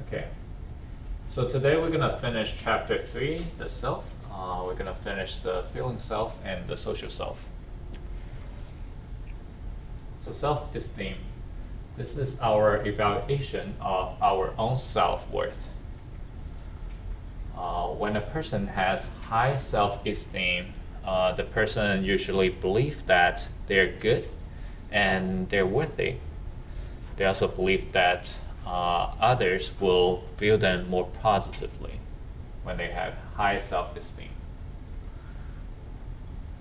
Okay. So today we're gonna finish chapter 3, the self. We're gonna finish the feeling self and the social self. So self-esteem. This is our evaluation of our own self-worth. When a person has high self-esteem, the person usually believes that they're good and they're worthy. They also believe that others will view them more positively when they have high self-esteem.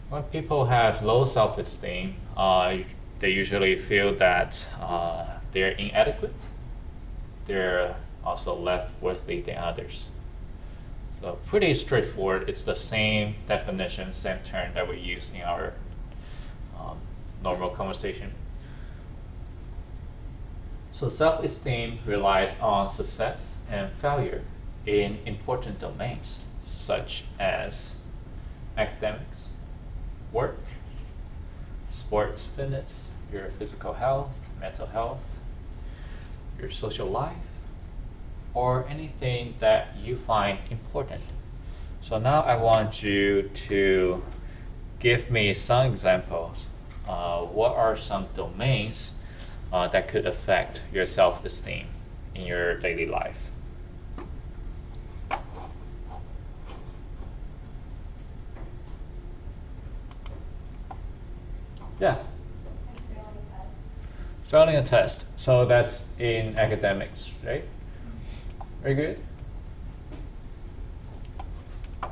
When people have low self-esteem, they usually feel that they're inadequate. They're also less worthy than others. So pretty straightforward. It's the same definition, same term that we use in our normal conversation. So self-esteem relies on success and failure in important domains such as academics, work, sports, fitness, your physical health, mental health, your social life, or anything that you find important. So now I want you to give me some examples. What are some domains that could affect your self-esteem in your daily life? Yeah. Failing a test. Failing a test. So that's in academics, right? Very good. All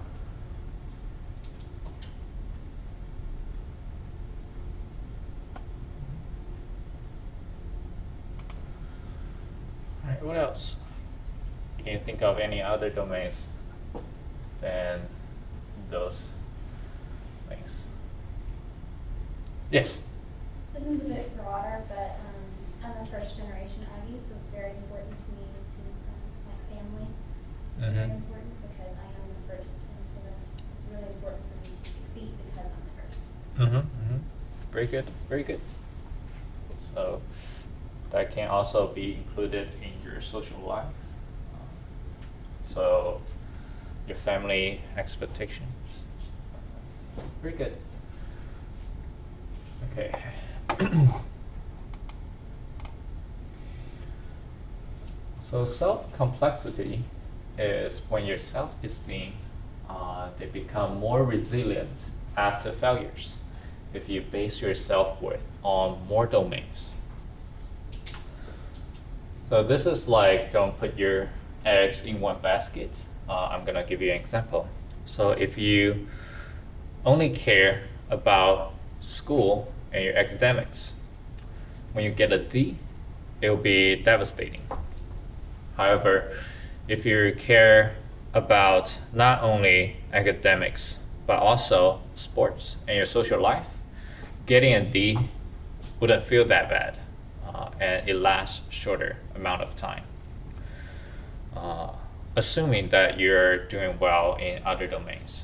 right, what else? Can you think of any other domains than those things? Yes. This one's a bit broader, but I'm a first generation Aggie, so it's very important to me to my family. It's very important because I am the first, and so it's really important for me to succeed because I'm the first. Very good. Very good. So that can also be included in your social life. So your family expectations. Very good. Okay. So self-complexity is when your self-esteem they become more resilient after failures if you base your self-worth on more domains. So this is like don't put your eggs in one basket. I'm gonna give you an example. So if you only care about school and your academics, when you get a D, it will be devastating. However, if you care about not only academics but also sports and your social life, getting a D wouldn't feel that bad, and it lasts shorter amount of time. Assuming that you're doing well in other domains.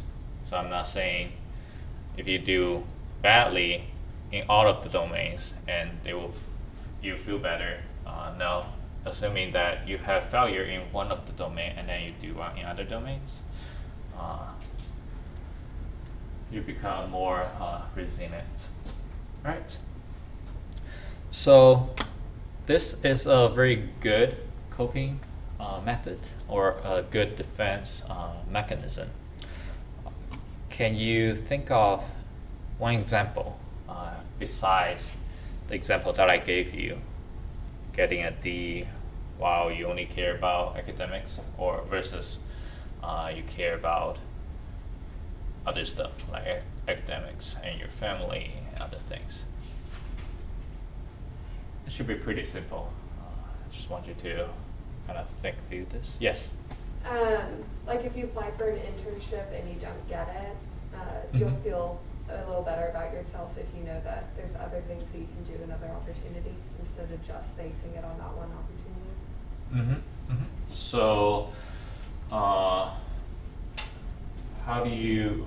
So I'm not saying if you do badly in all of the domains and you feel better. No, assuming that you have failure in one of the domain and then you do well in other domains, you become more resilient, right? So this is a very good coping method or a good defense mechanism. Can you think of one example besides the example that I gave you, getting a D while you only care about academics, or versus you care about other stuff like academics and your family and other things? It should be pretty simple. I just want you to kind of think through this. Yes? Like if you apply for an internship and you don't get it, you'll feel a little better about yourself if you know that there's other things that you can do and other opportunities instead of just basing it on that one opportunity. So, how do you?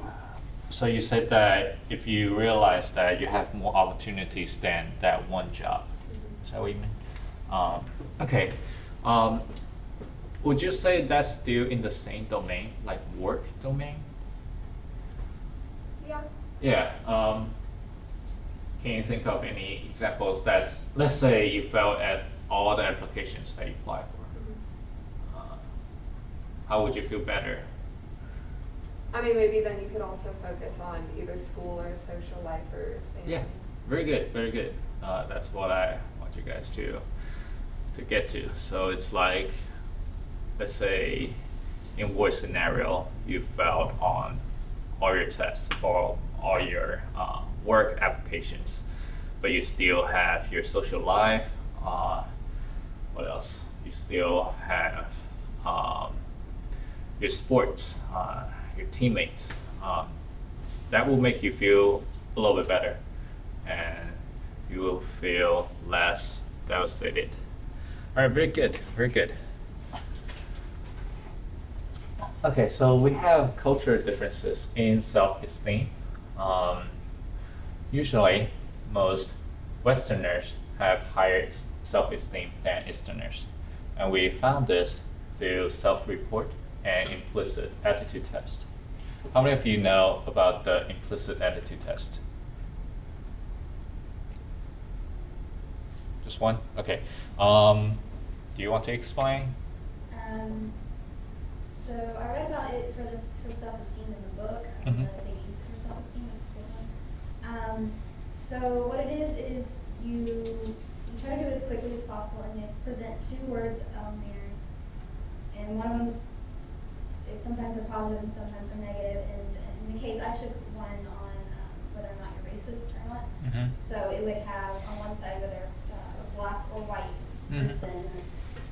So you said that if you realize that you have more opportunities than that one job, is that what you mean? Okay. would you say that's still in the same domain, like work domain? Yeah. Yeah. Can you think of any examples that's, let's say you failed at all the applications that you applied for? How would you feel better? I mean, maybe then you could also focus on either school or social life or family. Yeah, very good, very good. That's what I want you guys to get to. So it's like, let's say, in worst scenario, you failed on all your tests or all your work applications, but you still have your social life. What else? You still have your sports, your teammates. That will make you feel a little bit better, and you will feel less devastated. All right, very good, very good. Okay, so we have cultural differences in self-esteem. Usually, most Westerners have higher self-esteem than Easterners, and we found this through self-report and implicit aptitude test. How many of you know about the implicit aptitude test? Just one? Okay. Do you want to explain? So I read about it for self-esteem in the book. Mhm. They use it for self-esteem. It's a good one. So what it is you try to do it as quickly as possible, and you present 2 words on there, and one of them is sometimes they're positive and sometimes they're negative. And in the case, I took one on whether or not you're racist or not. Mhm. So it would have on one side whether a black or white Mhm. person,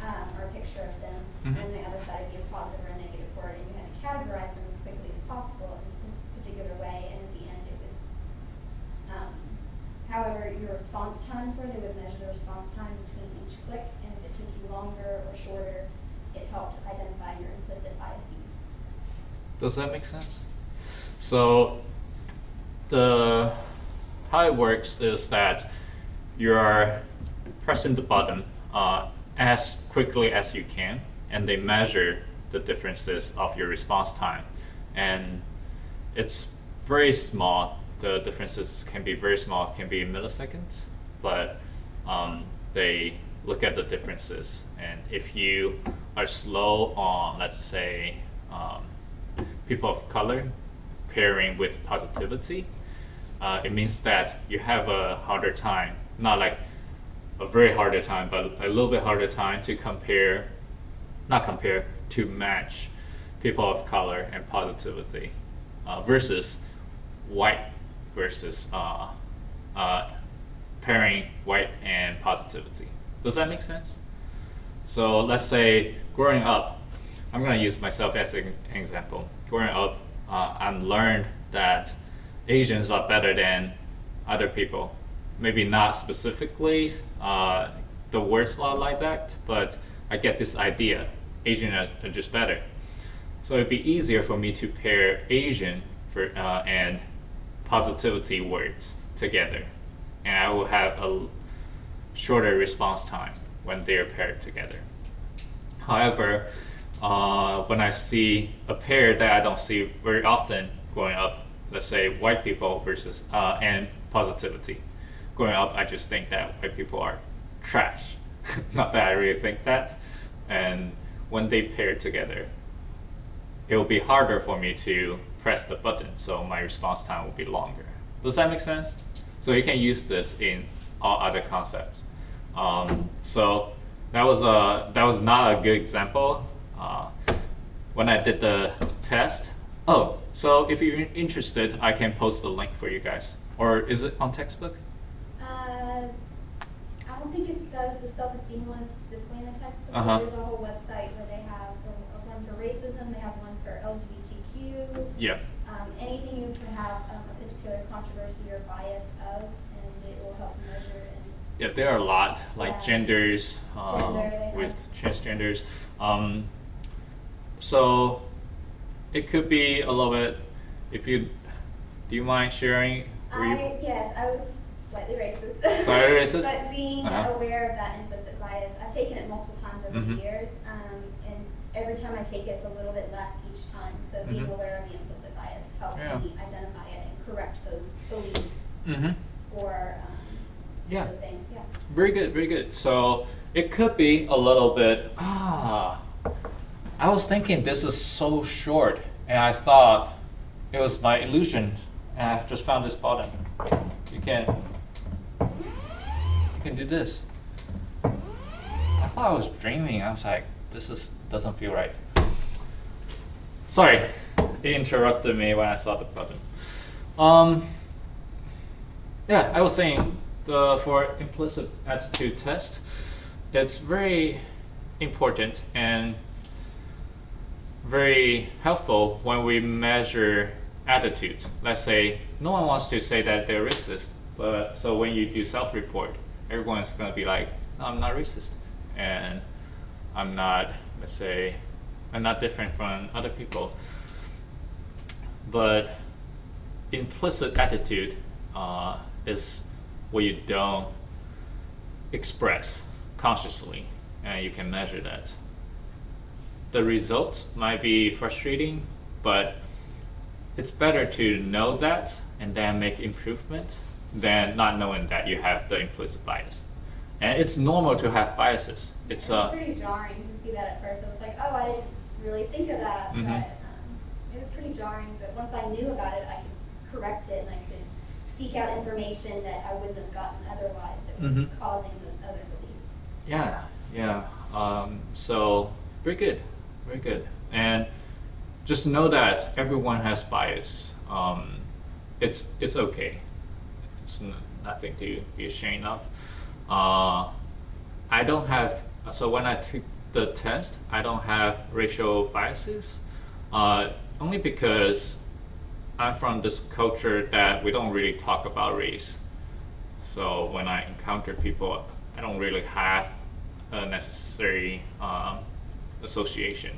or a picture of them, Mhm. and the other side would be a positive or a negative word, and you had to categorize them as quickly as possible in this particular way, and at the end it would, however your response times were, they would measure the response time between each click, and if it took you longer or shorter, it helped identify your implicit biases. Does that make sense? So how it works is that you're pressing the button as quickly as you can, and they measure the differences of your response time. And it's very small. The differences can be very small, can be milliseconds, but they look at the differences. And if you are slow on, let's say, people of color pairing with positivity, it means that you have a harder time, not like a very harder time, but a little bit harder time to to match people of color and positivity versus white versus pairing white and positivity. Does that make sense? So let's say growing up, I'm going to use myself as an example. Growing up, I learned that Asians are better than other people. Maybe not specifically the words are like that, but I get this idea. Asians are just better. So it'd be easier for me to pair Asian and positivity words together. And I will have a shorter response time when they're paired together. However, when I see a pair that I don't see very often growing up, let's say white people versus and positivity. Growing up, I just think that white people are trash. Not that I really think that. And when they pair together, it will be harder for me to press the button, so my response time will be longer. Does that make sense? So you can use this in all other concepts. So that was not a good example. When I did the test. Oh, so if you're interested, I can post the link for you guys. Or is it on textbook? I don't think it's the self-esteem one is specifically in the textbook. Uh-huh. There's a whole website where they have one for racism, they have one for LGBTQ. Yeah. Anything you could have a particular controversy or bias of, and it will help measure and Yeah, there are a lot, like Yeah. genders, Gender, with transgenders. So it could be a little bit, do you mind sharing? Yes, I was slightly racist. Slightly racist? But being Uh-huh. aware of that implicit bias, I've taken it multiple times over Mhm. the years, and every time I take it, it's a little bit less each time. So being Mhm. aware of the implicit bias helps Yeah. me identify it and correct those beliefs Mm-hmm. or Yeah. those things. Yeah. Very good, very good. So it could be a little bit, I was thinking this is so short, and I thought it was my illusion, and I've just found this button. You can do this. I thought I was dreaming. I was like, doesn't feel right. Sorry, it interrupted me when I saw the button. Yeah, I was saying for implicit attitude test, it's very important and very helpful when we measure attitude. Let's say no one wants to say that they're racist, but so when you do self-report, everyone's gonna be like, no, I'm not racist, and I'm not, let's say, I'm not different from other people. But implicit attitude is what you don't express consciously, and you can measure that. The result might be frustrating, but it's better to know that and then make improvement than not knowing that you have the implicit bias. And it's normal to have biases. It's It was pretty jarring to see that at first. I was like, oh, I didn't really think of that, Mhm. but it was pretty jarring. But once I knew about it, I could correct it and I could seek out information that I wouldn't have gotten otherwise that would be Mhm. causing those other beliefs. Yeah. So very good, very good. And just know that everyone has bias. It's okay. It's nothing to be ashamed of. I don't have. So when I took the test, I don't have racial biases. Only because I'm from this culture that we don't really talk about race. So when I encounter people, I don't really have a necessary association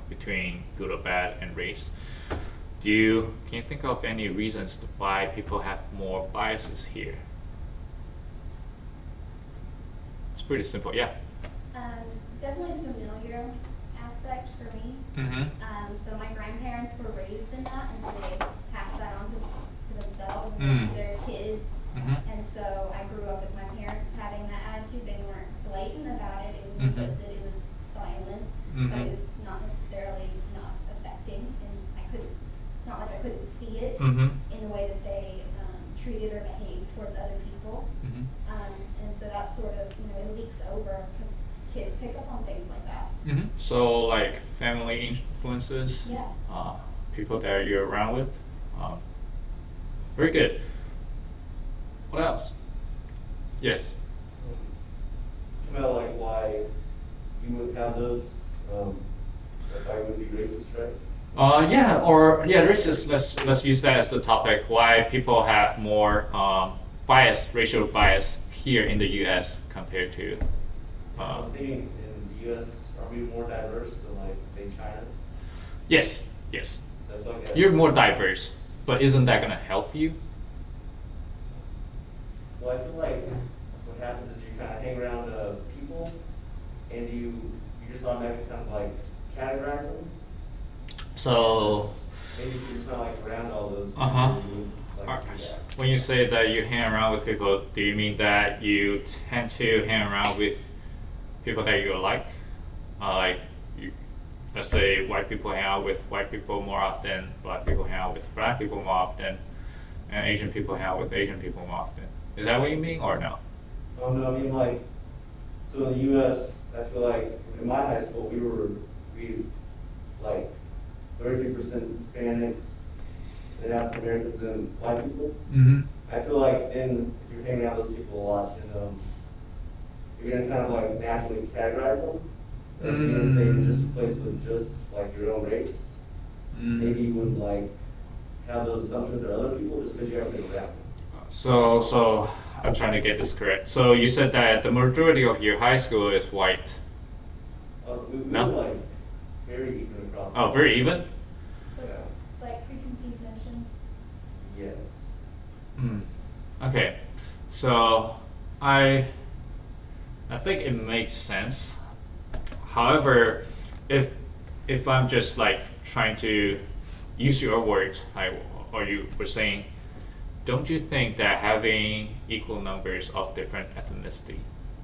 between good or bad and race. Can you think of any reasons why people have more biases here? It's pretty simple, yeah. Definitely familiar aspect for me. Mm-hmm. So my grandparents were raised in that, and so they passed that on to themselves Mm. and to their kids. Mm-hmm. And so I grew up with my parents having that attitude. They weren't blatant about it. It was Mhm. implicit. It was silent, but Mhm. it was not necessarily not affecting. And not like I couldn't see it Mm-hmm. in the way that they treated or behaved towards other people. Mm-hmm. And so that sort of, it leaks over because kids pick up on things like that. Mm-hmm. So like family influences, Yeah. People that you're around with. Very good. What else? Yes. About like why you would have those, like why you would be racist, right? Racist. Let's use that as the topic. Why people have more racial bias here in the U.S. compared to. I'm thinking in the U.S., are we more diverse than like say China? Yes. I feel like You're more diverse, but isn't that gonna help you? Well, I feel like what happens is you kind of hang around people, and you just automatically kind of like categorize them. So. Maybe if you're just not like around all those people, Uh-huh. you would like do that. When you say that you hang around with people, do you mean that you tend to hang around with people that you like? Let's say white people hang out with white people more often, black people hang out with black people more often, and Asian people hang out with Asian people more often. Is that what you mean, or no? Oh no, I mean like, so in the U.S., I feel like in my high school we like 33% Hispanics, and African Americans, and white people. Mm-hmm. I feel like if you're hanging out with those people a lot, then you're gonna kind of like naturally categorize them. If you're gonna say you're just a place with just like your own race, maybe you wouldn't like have those assumptions of other people just because you haven't been around them. So I'm trying to get this correct. So you said that the majority of your high school is white. We No? were like very even across. Oh, very even? So, Yeah. like preconceived notions. Yes. Okay, so I think it makes sense. However, if if I'm just like trying to use your words, or you were saying, don't you think that having equal numbers of different ethnicity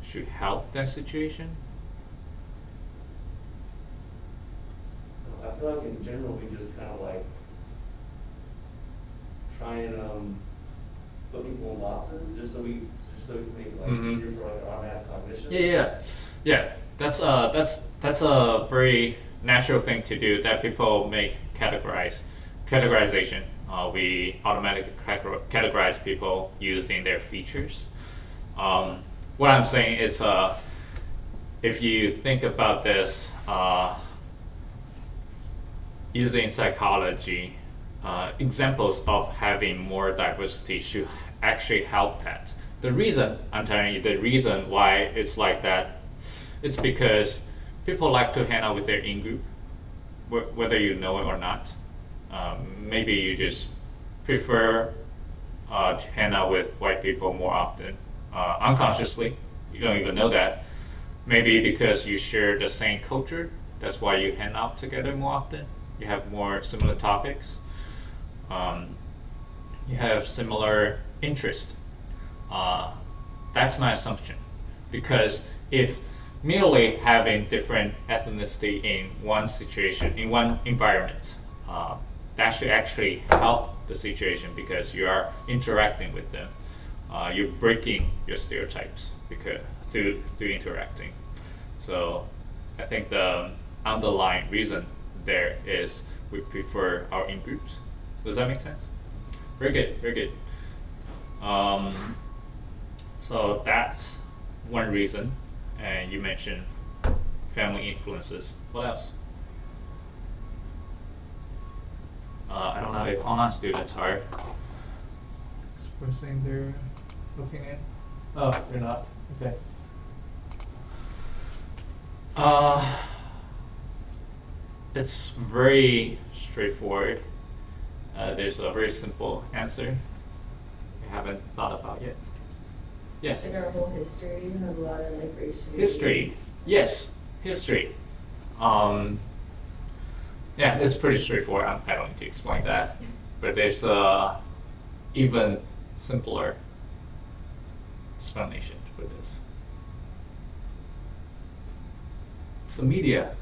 should help that situation? I feel like in general, we just kind of like try and put people in boxes just so we can make it like Mhm. easier for like automatic cognition. Yeah. That's a very natural thing to do that people make categorization. We automatically categorize people using their features. What I'm saying is, if you think about this using psychology, examples of having more diversity should actually help that. The reason, I'm telling you, the reason why it's like that, it's because people like to hang out with their in-group, whether you know it or not. Maybe you just prefer to hang out with white people more often, unconsciously. You don't even know that. Maybe because you share the same culture, that's why you hang out together more often. You have more similar topics. You have similar interests. That's my assumption. Because if merely having different ethnicity in one situation, in one environment, that should actually help the situation because you are interacting with them. You're breaking your stereotypes because through interacting. So I think the underlying reason there is we prefer our in-groups. Does that make sense? Very good, very good. So that's one reason. And you mentioned family influences. What else? I don't know if online students are expressing their opinion. Oh, they're not. Okay. It's very straightforward. There's a very simple answer I haven't thought about yet. Yes. In our whole history, we have a lot of like racial. History. Yes, history. Yeah, it's pretty straightforward. I don't need to explain that. But there's a even simpler explanation for this. It's the media.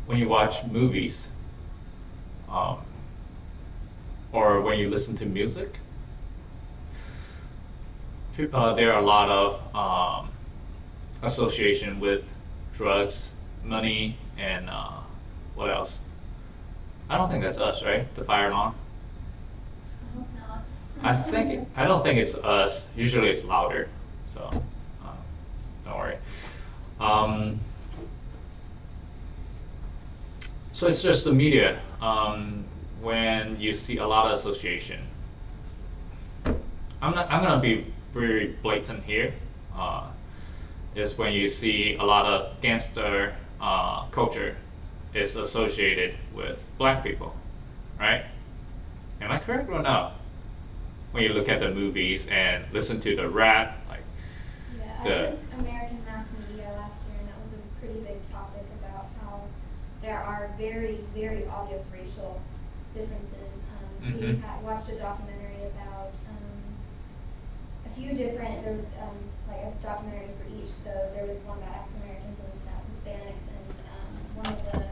When you watch movies, or when you listen to music, there are a lot of association with drugs, money, and what else? I don't think that's us, right? The fire alarm. I hope not. I don't think it's us. Usually it's louder, so don't worry. So it's just the media. When you see a lot of association, I'm gonna be very blatant here. Is when you see a lot of gangster culture is associated with black people, right? Am I correct or no? When you look at the movies and listen to the rap, like Yeah, I the took American mass media last year, and that was a pretty big topic about how there are very, very obvious racial differences. We Mhm. had watched a documentary about a few different. There was like a documentary for each. So there was one about African Americans, one was about Hispanics, and one of the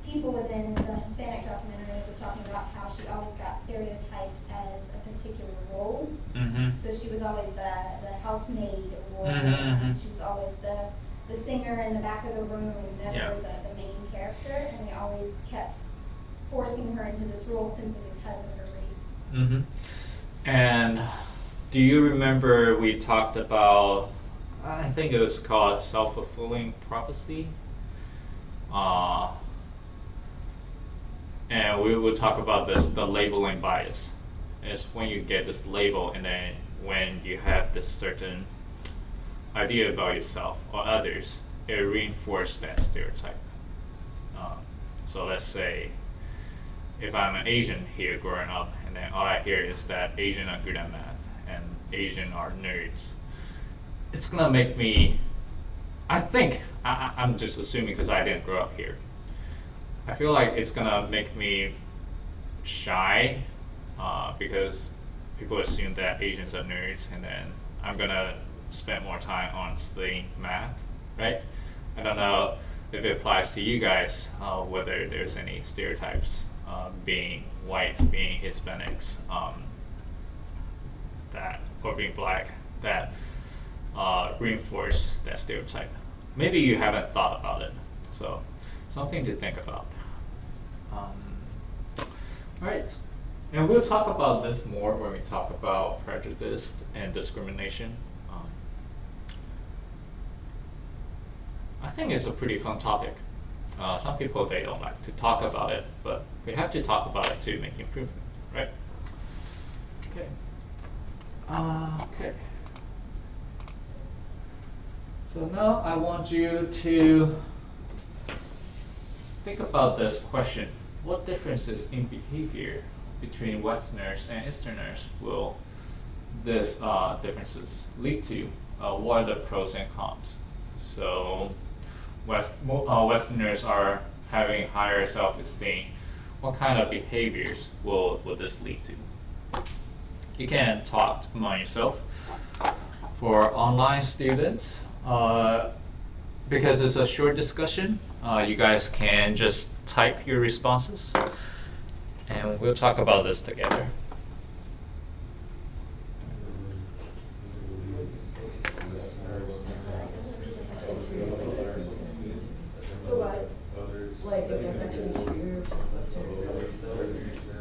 people within the Hispanic documentary was talking about how she always got stereotyped as a particular role. Mhm. So she was always the housemaid, or Mhm. she was always the singer in the back of the room, never Yeah. the main character, and they always kept forcing her into this role simply because of her race. Mm-hmm. And do you remember we talked about, I think it was called self-fulfilling prophecy? And we would talk about this, the labeling bias. It's when you get this label and then when you have this certain idea about yourself or others, it reinforces that stereotype. So let's say if I'm an Asian here growing up, and then all I hear is that Asian are good at math and Asian are nerds, it's gonna make me I think I'm just assuming because I didn't grow up here. I feel like it's gonna make me shy because people assume that Asians are nerds, and then I'm gonna spend more time on studying math, right? I don't know if it applies to you guys, whether there's any stereotypes being white, being Hispanics, that or being black that reinforce that stereotype. Maybe you haven't thought about it, so something to think about. Right, and we'll talk about this more when we talk about prejudice and discrimination. I think it's a pretty fun topic. Some people, they don't like to talk about it, but we have to talk about it to make improvement, right? Okay. Okay. So now I want you to think about this question. What differences in behavior between Westerners and Easterners will these differences lead to? What are the pros and cons? So Westerners are having higher self-esteem. What kind of behaviors will this lead to? You can talk among yourself. For online students, because it's a short discussion, you guys can just type your responses and we'll talk about this together. Like, if that's actually true, just Western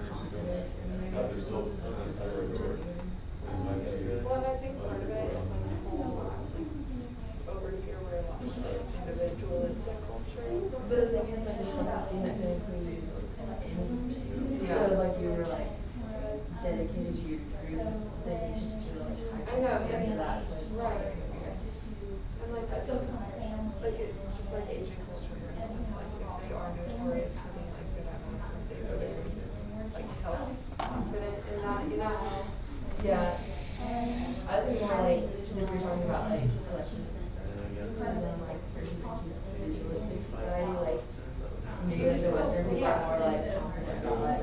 confident Well, and I think part of it is like the whole, over here we're a lot more like individualistic culture. But the thing is, like, there's self-esteem that can include anything. So, like, you were, like, dedicated to your degree, then you should do, like, high I know, school yeah, into that, so it's right. And like that does, like it's just like Asian culture, for instance, like if they are notorious for being like good at math, they're very like self-confident in that, you know? Yeah. I was thinking more like, if we were talking about like collection, and then like version into individualistic society, like maybe like the Western people are more like confident about like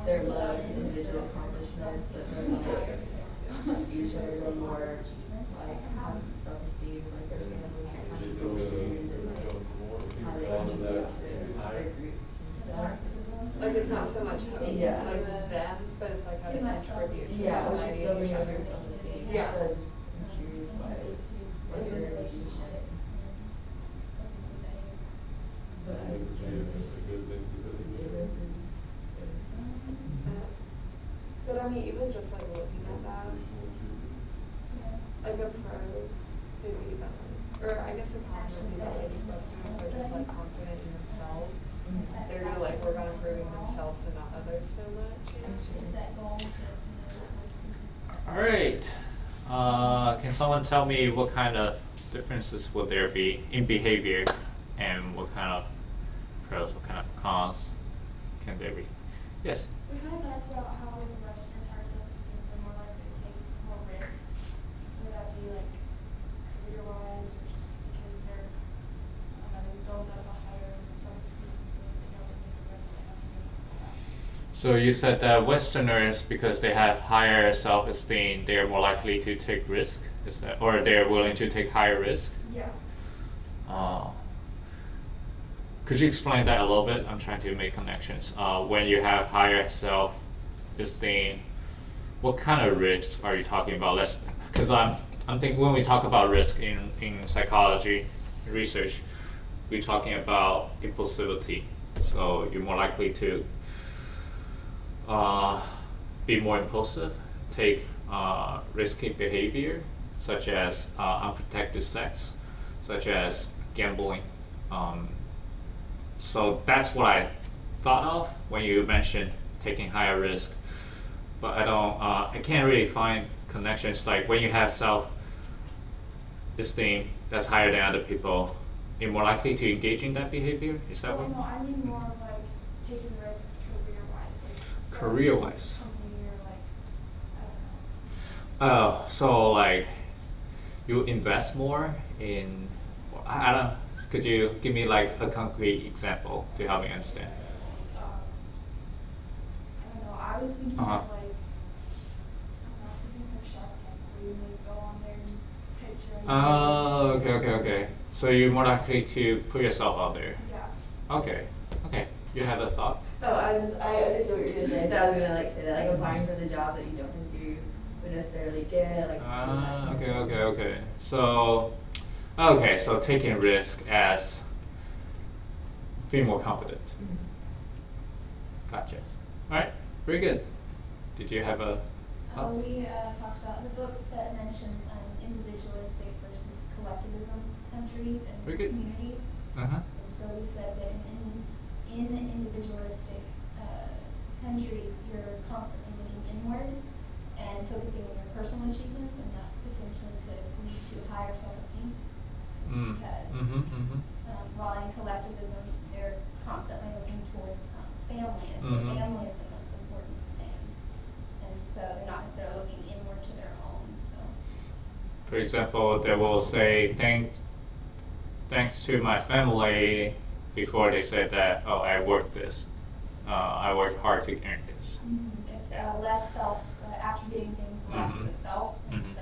their loves and individual accomplishments, but then like Asians are more like have self-esteem, like their family contributions and like how they contribute to their groups and stuff. Like it's not so much how they Yeah. like them, but it's like how they contribute to Yeah, which society is so and each bring up other. your self-esteem. Yeah. So I just am curious why Western relationships. But I guess the difference is. But I mean, even just like looking at that, like a pro could be that, or I guess a con would be that like Westerners are just like confident in themselves. They're really like work on improving themselves and not others so much. All right. Can someone tell me what kind of differences will there be in behavior and what kind of pros, what kind of cons can there be? Yes. We kind of talked about how the Westerners are self-esteem, they're more likely to take more risks. Would that be like career-wise or just because they're build up a higher self-esteem, so they don't take the risk that has to be. So you said that Westerners, because they have higher self-esteem, they are more likely to take risk. Is that, or they are willing to take higher risk? Yeah. Could you explain that a little bit? I'm trying to make connections. When you have higher self-esteem, what kind of risks are you talking about? Because I'm thinking when we talk about risk in psychology research, we're talking about impulsivity. So you're more likely to be more impulsive, take risky behavior, such as unprotected sex, such as gambling. So that's what I thought of when you mentioned taking higher risk. But I can't really find connections. Like when you have self-esteem that's higher than other people, you're more likely to engage in that behavior? Is that Well, what? no, I mean more of like taking risks career-wise. Like Career-wise. company or like, I don't know. Oh, so like you invest more in I don't. Could you give me like a concrete example to help me understand? I don't know, I was thinking Uh-huh. of like, I was thinking of Shark Tank, where you may go on there and pitch your Oh, idea. okay. So you're more likely to put yourself out there. Yeah. Okay. You have a thought? Oh, I understood what you were gonna say, so I was gonna like say that, like applying for the job that you don't think you would necessarily get, like. Okay. So taking risk as being more confident. Mhm. Gotcha. All right. Very good. Did you have a? We talked about the books that mentioned individualistic versus collectivism countries and Very good. communities. Uh-huh. And so we said that in individualistic countries, you're constantly looking inward and focusing on your personal achievements, and that potentially could lead to higher self-esteem. Because while in collectivism, they're constantly looking towards family, and so family is the most important thing. And so they're not necessarily looking inward to their own. So For example, they will say thanks to my family before they say that, oh, I worked hard to earn this. it's less self attributing things less to Mhm. the self. And Mhm. so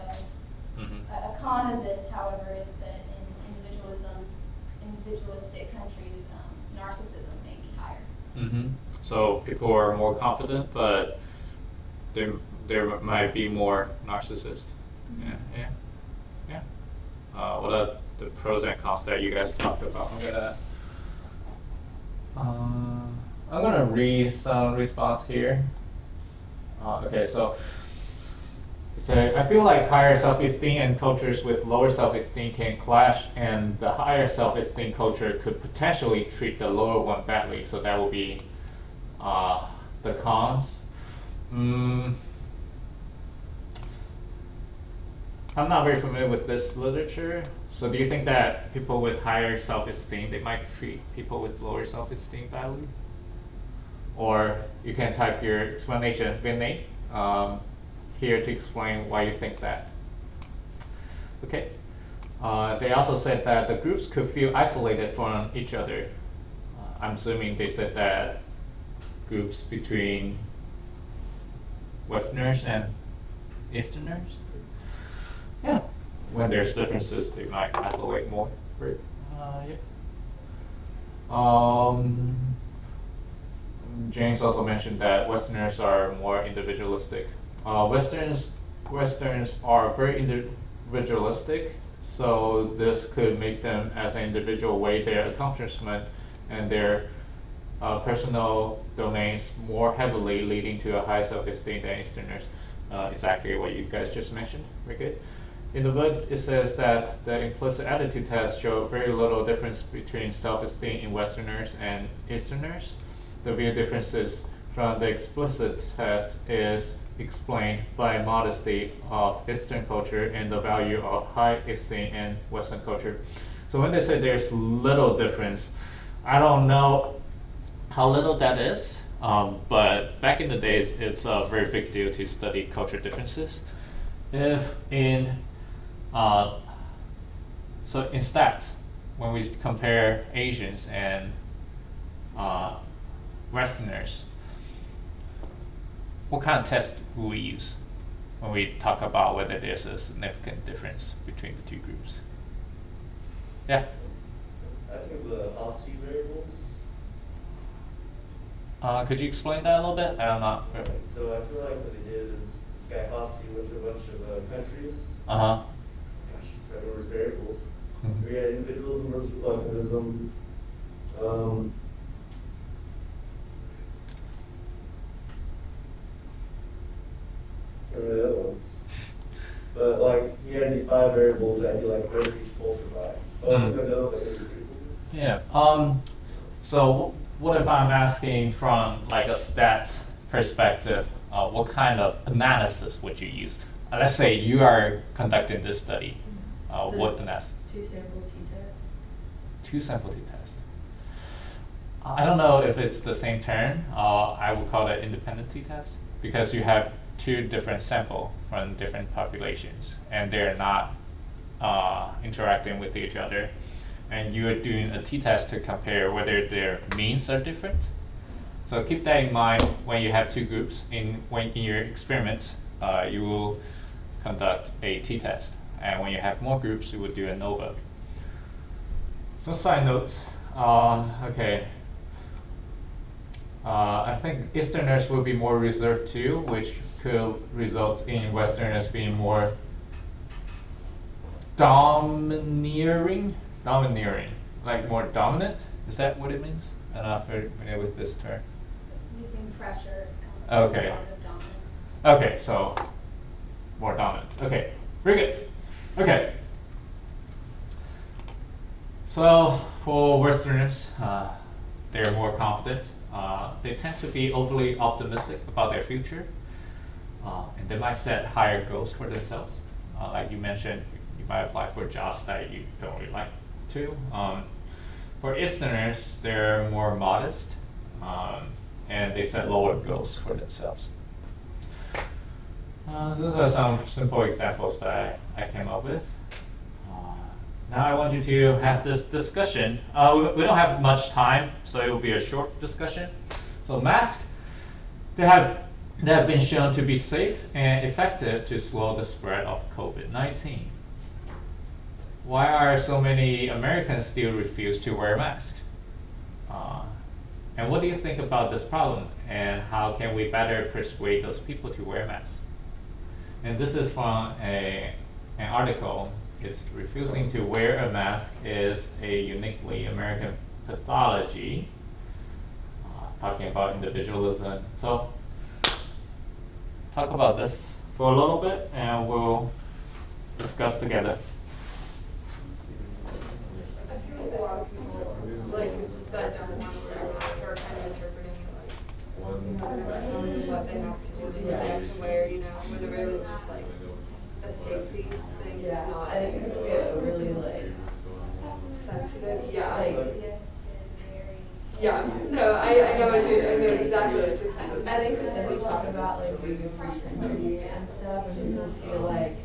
Mhm. a con of this, however, is that in individualistic countries, narcissism may be higher. So people are more confident, but there might be more narcissists. Yeah. What are the pros and cons that you guys talked about? I'm gonna read some response here. Okay, so I feel like higher self-esteem and cultures with lower self-esteem can clash, and the higher self-esteem culture could potentially treat the lower one badly. So that will be the cons. I'm not very familiar with this literature. So do you think that people with higher self-esteem, they might treat people with lower self-esteem badly? Or you can type your explanation, Vinny, here to explain why you think that. Okay. They also said that the groups could feel isolated from each other. I'm assuming they said that groups between Westerners and Easterners. Yeah. When there's differences, they might isolate more. Right. Yeah. James also mentioned that Westerners are more individualistic. Westerns are very individualistic, so this could make them as an individual weigh their accomplishment and their personal domains more heavily, leading to a high self-esteem than Easterners. Exactly what you guys just mentioned. Very good. In the book, it says that the implicit attitude tests show very little difference between self-esteem in Westerners and Easterners. The real differences from the explicit test is explained by modesty of Eastern culture and the value of high esteem in Western culture. So when they say there's little difference, I don't know how little that is, but back in the days, it's a very big deal to study culture differences. So in stats, when we compare Asians and Westerners, what kind of test will we use when we talk about whether there's a significant difference between the two groups? Yeah. I think the offset variables. Could you explain that a little bit? I'm not. So I feel like what they did is this guy Hosty went to a bunch of countries. Uh-huh. Gosh, he's got over variables. Mhm. We had individualism versus collectivism. Can't remember the other ones. But like he had these 5 variables that he like rated each culture by. Oh, Mhm. that was like individuals. Yeah. So what if I'm asking from like a stats perspective, what kind of analysis would you use? Let's say you are conducting this study. What analysis? 2 sample t-tests. 2 sample t-test. I don't know if it's the same term. I would call it independent t-test because you have 2 different sample from different populations and they're not interacting with each other. and you're doing a t-test to compare whether their means are different. So keep that in mind when you have two groups. In your experiments, you will conduct a t-test, and when you have more groups, you will do a no-vote. Some side notes. Okay. I think Easterners will be more reserved too, which could result in Westerners being more domineering, like more dominant. Is that what it means? I'm not very familiar with this term. Using pressure. Okay. Out of dominance. Okay, so more dominant. Okay, very good. Okay. So for Westerners, they're more confident. They tend to be overly optimistic about their future, and they might set higher goals for themselves. Like you mentioned, you might apply for jobs that you don't really like to. For Easterners, they're more modest, and they set lower goals for themselves. Those are some simple examples that I came up with. Now I want you to have this discussion. We don't have much time, so it will be a short discussion. So masks, they have been shown to be safe and effective to slow the spread of COVID-19. Why are so many Americans still refuse to wear masks? And what do you think about this problem? And how can we better persuade those people to wear masks? And this is from an article. It's refusing to wear a mask is a uniquely American pathology. Talking about individualism. So talk about this for a little bit, and we'll discuss together. I feel like a lot of people, like, that don't want to wear a mask are kind of interpreting it like, what they have to do, they have to wear, you know, when really it's just like a safety thing. It's Yeah, not. I think it's get really like, Sensitive, yeah. like, Yeah, no, I know I know exactly what you're saying. I think as we talk about like being a free country and stuff, and people feel like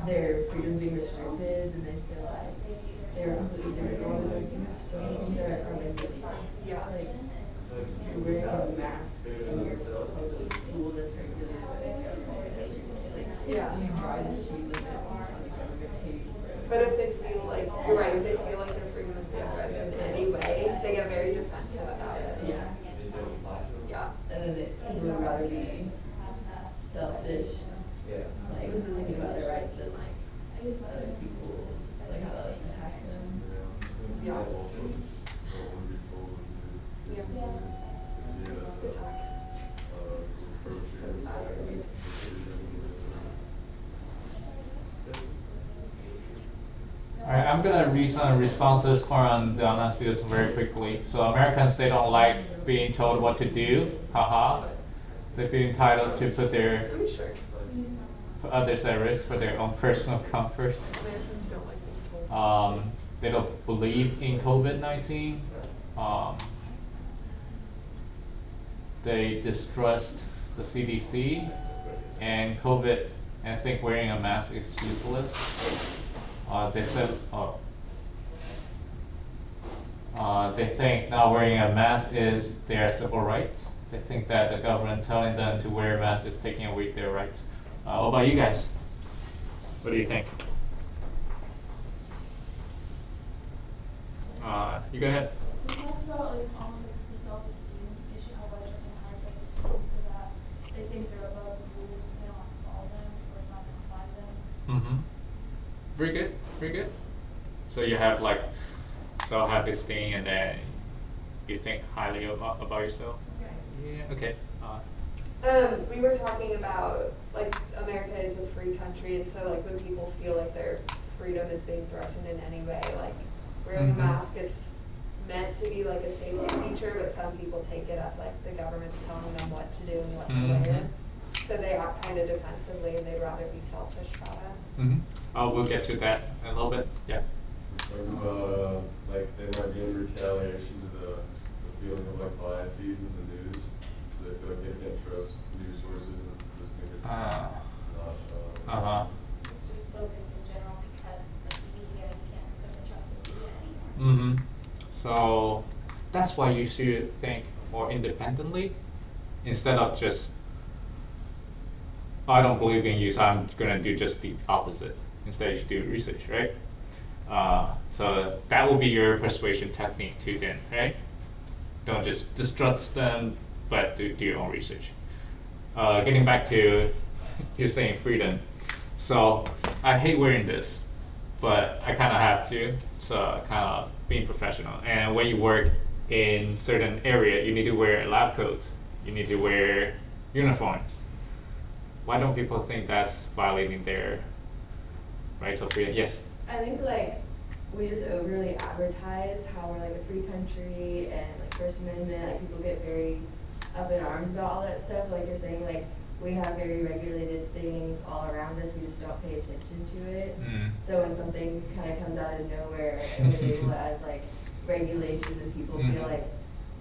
their freedom's being restricted, and they feel like they're completely different ones. So they're identity. Yeah. Like you're wearing a mask in your public school that's regulated by the government. Like Yeah. you drive the streets with it, like government pay you for it. But if they feel like, you're right, if they feel like their freedom is threatened in any way, they get very defensive about it. Yeah. Yeah. And then they would rather be selfish, like thinking about their rights than like other people, like how that impact them. Yeah. Yeah. Good talk. Alright, I'm gonna read some responses from the online students very quickly. So Americans, they don't like being told what to do, haha. They feel entitled to put others at risk for their own personal comfort. Americans don't like being told. They don't believe in COVID-19. They distrust the CDC and COVID, and think wearing a mask is useless. They said, they think not wearing a mask is their civil right. They think that the government telling them to wear a mask is taking away their rights. What about you guys? What do you think? You go ahead. We talked about like almost like the self-esteem issue, how Westerners have high self-esteem, so that they think they're above the rules, they don't have to follow them, or it's not going to apply to them. Mm-hmm. Very good, very good. So you have like self-esteem, and then you think highly about yourself. Yeah. Okay. We were talking about, like, America is a free country, and so, like, when people feel like their freedom is being threatened in any way, like, wearing a mask is meant to be, like, a safety feature, but some people take it as, like, the government's telling them what to do and what to wear. So they act kind of defensively, and they'd rather be selfish about it. We'll get to that in a little bit. Yeah. Like they might be in retaliation to the feeling of like biases in the news. They feel like they can't trust news sources and just think it's not. Uh-huh. It's just focus in general because like the media, you can't necessarily trust the media Mm-hmm. So that's why you should think more independently instead of just, I don't believe in you, so I'm gonna do just the opposite. Instead, you should do research, right? So that will be your persuasion technique too, then, right? Don't just distrust them, but do your own research. Getting back to you're saying freedom. So I hate wearing this, but I kind of have to. So kind of being professional. And when you work in certain area, you need to wear lab coats. You need to wear uniforms. Why don't people think that's violating their rights of freedom? Yes. I think like we just overly advertise how we're like a free country and like First Amendment, like people get very up in arms about all that stuff. Like you're saying, like we have very regulated things all around us, we just don't pay attention to it. So when something kind of comes out of nowhere and we label it as like regulations and people feel like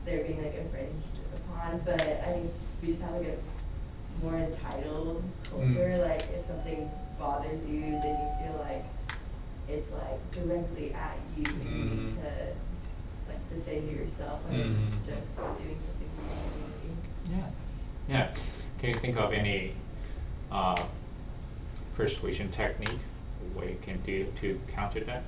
they're being like infringed upon, but I think we just have like a more entitled culture. Like if something bothers you, then you feel like it's like directly at you and you need to like defend yourself, like it's just doing something for the community. Yeah. Can you think of any persuasion technique what you can do to counter that?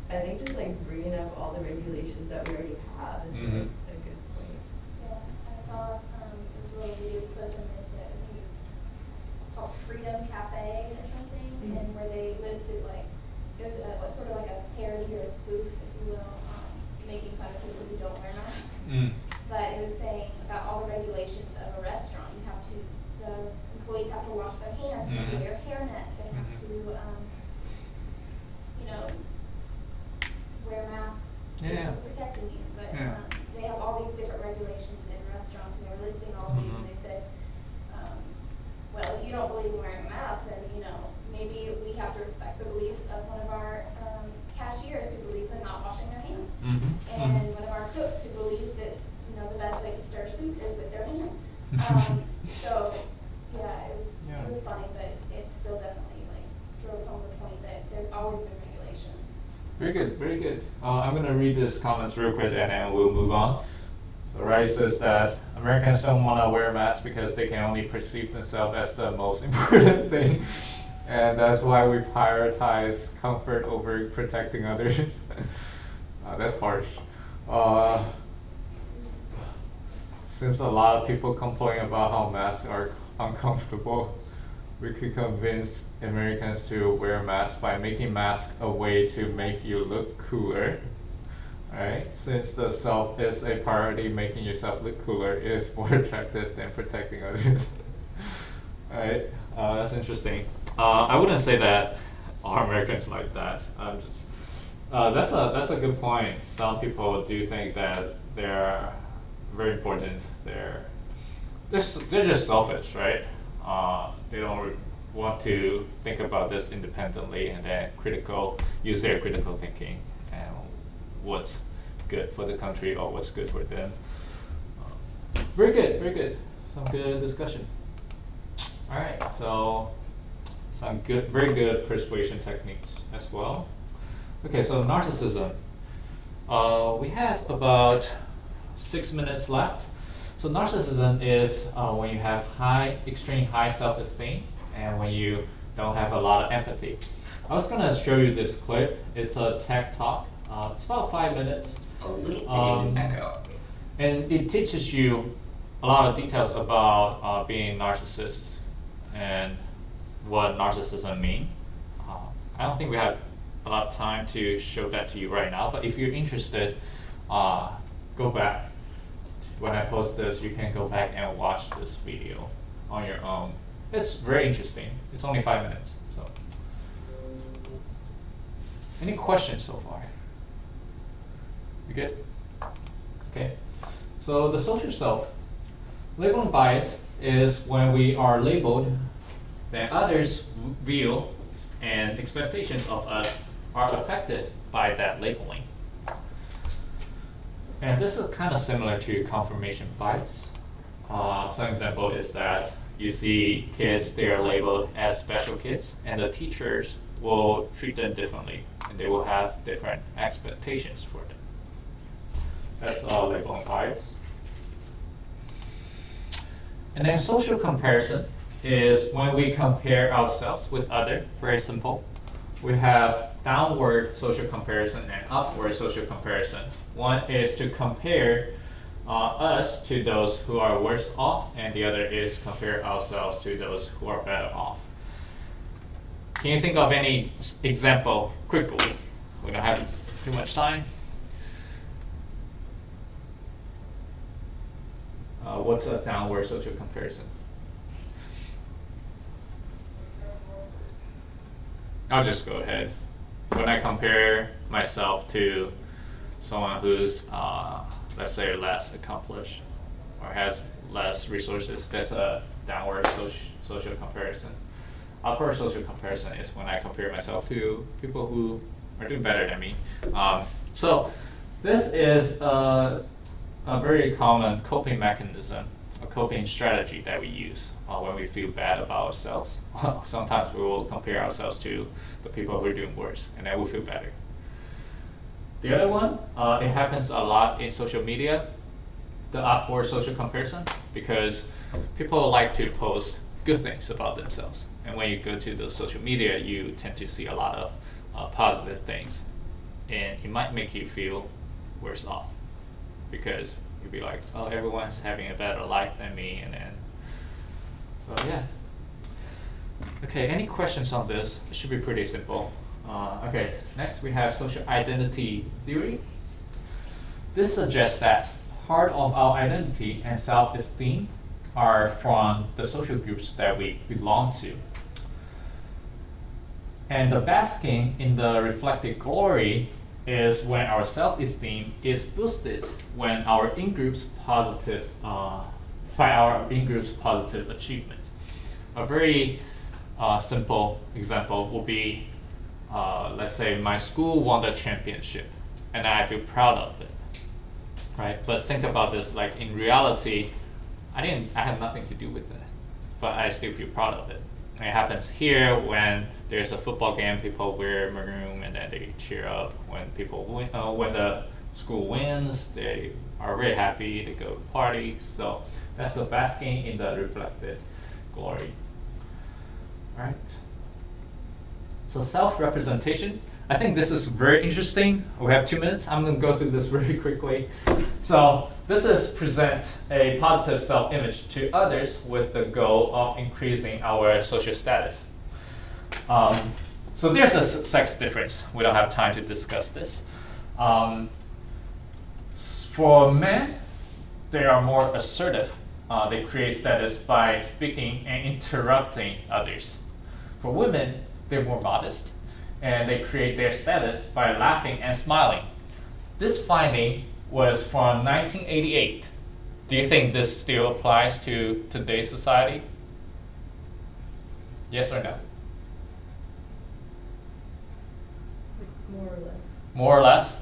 I think just like bringing up all the regulations that we already have is like a good point. Yeah, I saw this little video clip and they said, I think it's called Freedom Cafe or something, and where they listed like, it was sort of like a parody or a spoof, if you will, making fun of people who don't wear masks. But it was saying about all the regulations of a restaurant. The employees have to wash their hands, they have to wear hairnets, they have to, wear masks protecting you. But they have all these different regulations in restaurants, and they were listing all of these, and they said, well, if you don't believe in wearing a mask, then, maybe we have to respect the beliefs of one of our cashiers who believes in not washing their hands. And one of our cooks who believes that, the best way to stir soup is with their hand. So, yeah, it was funny, but it still definitely drove home the point that there's always been regulation. Very good, very good. I'm going to read these comments real quick and then we'll move on. So Riley says that Americans don't want to wear masks because they can only perceive themselves as the most important thing. And that's why we prioritize comfort over protecting others. That's harsh. Seems a lot of people complain about how masks are uncomfortable. We could convince Americans to wear masks by making masks a way to make you look cooler. Alright, since the self is a priority, making yourself look cooler is more attractive than protecting others. Alright, that's interesting. I wouldn't say that all Americans like that. I'm just that's a good point. Some people do think that they're very important. They're just selfish, right? They don't want to think about this independently and then use their critical thinking and what's good for the country or what's good for them. Very good, very good. Some good discussion. All right, so some very good persuasion techniques as well. Okay, so narcissism. We have about 6 minutes left. So narcissism is when you have extreme high self-esteem and when you don't have a lot of empathy. I was going to show you this clip. It's a tech talk. It's about 5 minutes. And it teaches you a lot of details about being narcissist and what narcissism means. I don't think we have a lot of time to show that to you right now, but if you're interested, go back. When I post this, you can go back and watch this video on your own. It's very interesting. It's only 5 minutes. So, any questions so far? You good? Okay. So the social self. Labeling bias is when we are labeled, then others' view and expectations of us are affected by that labeling. And this is kind of similar to confirmation bias. Some example is that you see kids, they are labeled as special kids, and the teachers will treat them differently, and they will have different expectations for them. That's labeling bias. And then social comparison is when we compare ourselves with others. Very simple. We have downward social comparison and upward social comparison. One is to compare us to those who are worse off, and the other is compare ourselves to those who are better off. Can you think of any example quickly? We don't have too much time. What's a downward social comparison? I'll just go ahead. When I compare myself to someone who's, let's say, less accomplished or has less resources, that's a downward social comparison. Upward social comparison is when I compare myself to people who are doing better than me. So this is a very common coping mechanism, a coping strategy that we use when we feel bad about ourselves. Sometimes we will compare ourselves to the people who are doing worse, and then we'll feel better. The other one, it happens a lot in social media, the upward social comparison, because people like to post good things about themselves. And when you go to the social media, you tend to see a lot of positive things. And it might make you feel worse off, because you'll be like, oh, everyone's having a better life than me, and then, so yeah. Okay, any questions on this? It should be pretty simple. Okay, next we have social identity theory. This suggests that part of our identity and self-esteem are from the social groups that we belong to. And the basking in the reflected glory is when our self-esteem is boosted when our in-group's positive, by our in-group's positive achievement. A very simple example will be, let's say my school won the championship, and I feel proud of it, right? But think about this, like in reality, I had nothing to do with that, but I still feel proud of it. And it happens here when there's a football game, people wear maroon and then they cheer up. When people win, when the school wins, they are very happy, they go party. So that's the basking in the reflected glory. All right. So self-representation. I think this is very interesting. We have 2 minutes. I'm going to go through this very quickly. So this is present a positive self-image to others with the goal of increasing our social status. So there's a sex difference. We don't have time to discuss this. For men, they are more assertive. They create status by speaking and interrupting others. For women, they're more modest, and they create their status by laughing and smiling. This finding was from 1988. Do you think this still applies to today's society? Yes or no? More or less. More or less?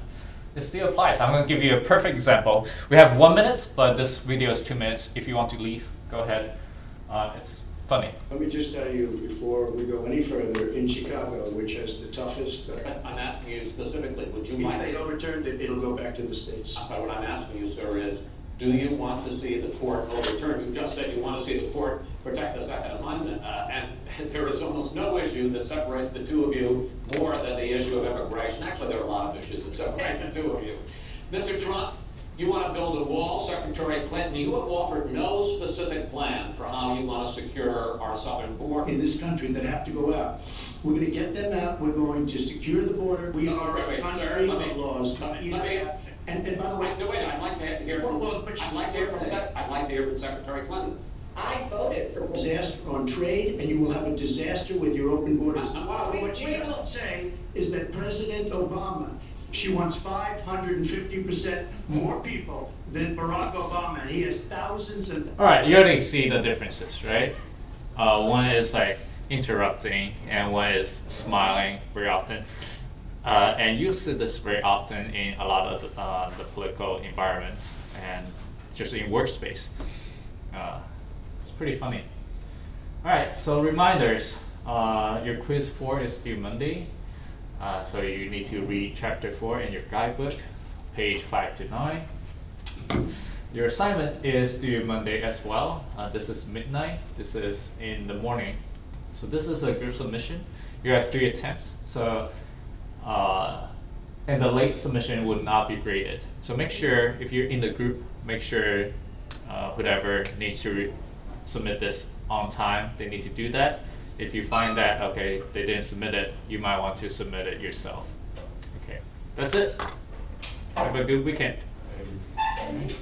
It still applies. I'm going to give you a perfect example. We have 1 minute, but this video is 2 minutes. If you want to leave, go ahead. It's funny. Let me just tell you, before we go any further, in Chicago, which has the toughest, I'm asking you specifically, would you if mind? they overturned it, it'll go back to the states. But what I'm asking you, sir, is do you want to see the court overturned? You just said you want to see the court protect the Second Amendment, and there is almost no issue that separates the two of you more than the issue of immigration. Actually, there are a lot of issues that separate the two of you. Mr. Trump, you want to build a wall. Secretary Clinton, you have offered no specific plan for how you want to secure our southern border. In this country that have to go out. We're going to get them out. We're going to secure the border. We are a country of laws. And by the way, No, wait, I'd like to hear from, Well, but I'd like to hear from Secretary Clinton. I voted for. disaster on trade, and you will have a disaster with your open borders. Well, But what she doesn't say is that President Obama, she wants 550% more people than Barack Obama. He has thousands and All right, you already see the differences, right? One is like interrupting, and one is smiling very often. And you see this very often in a lot of the political environments and just in workspace. It's pretty funny. All right, so reminders. Your quiz 4 is due Monday, so you need to read chapter 4 in your guidebook, page 5 to 9. Your assignment is due Monday as well. This is midnight. This is in the morning. So this is a group submission. You have 3 attempts. So, and the late submission would not be graded. So make sure, if you're in the group, make sure whoever needs to submit this on time, they need to do that. If you find that, okay, they didn't submit it, you might want to submit it yourself. Okay, that's it. Have a good weekend. Maybe.